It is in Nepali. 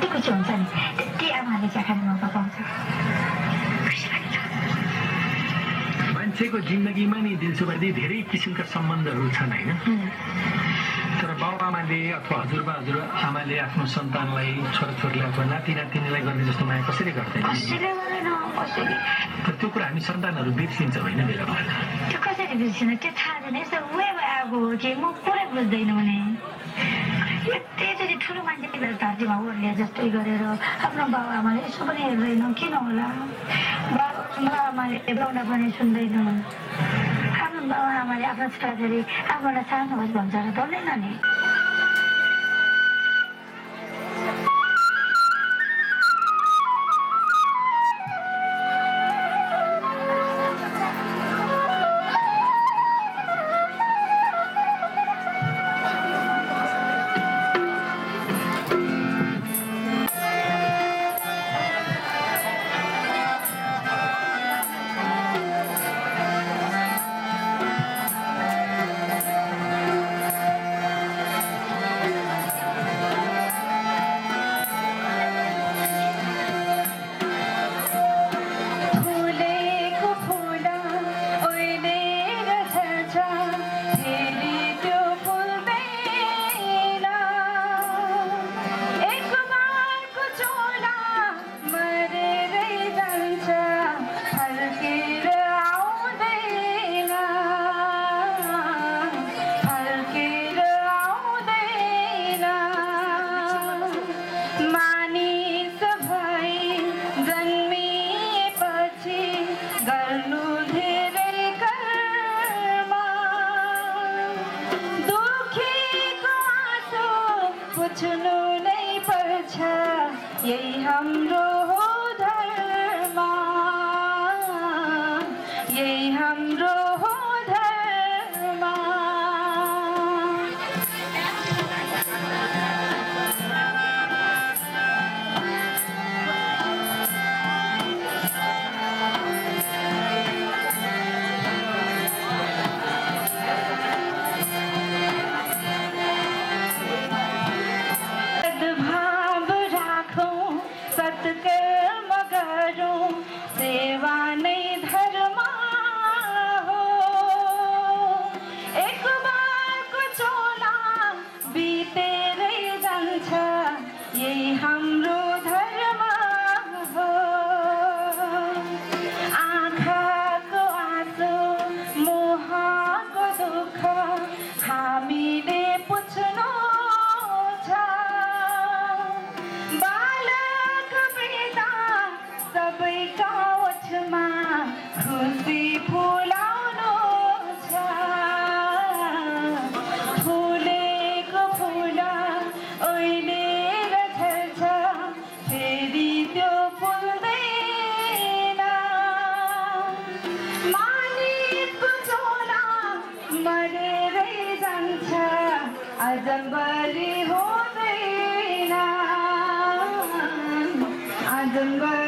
कति खुसी हुन्छ नि त्यति आमाले चिया खाने मौका पाउँछ मान्छेको जिन्दगीमा नि दिलसुबर्दी धेरै किसिमका सम्बन्धहरू छन् हैन तर बाबुआमाले अथवा हजुरआमाले आफ्नो सन्तानलाई छोराछोरीलाई अथवा नाति नातिनीलाई गर्ने जस्तो माया कसरी गर्दैन तर त्यो कुरा हामी सन्तानहरू बिर्सिन्छौँ होइन बेला बेला त्यो कसरी बिर्सिन त्यो थाहा छैन यस्तो वेमा आएको हो कि म पुरै बुझ्दैन भने त्यति ठुलो मान्छेले धरतीमा ओर्लिए जस्तै गरेर आफ्नो बाबुआमाले यसो पनि हेर्दैन किन होला बाबुआमाले एउटा पनि सुन्दैन आफ्नो बाबुआमाले आफ्नो छोराछोरी आफूलाई सानो होस् भन्छ र बोल्दैन नि Adambari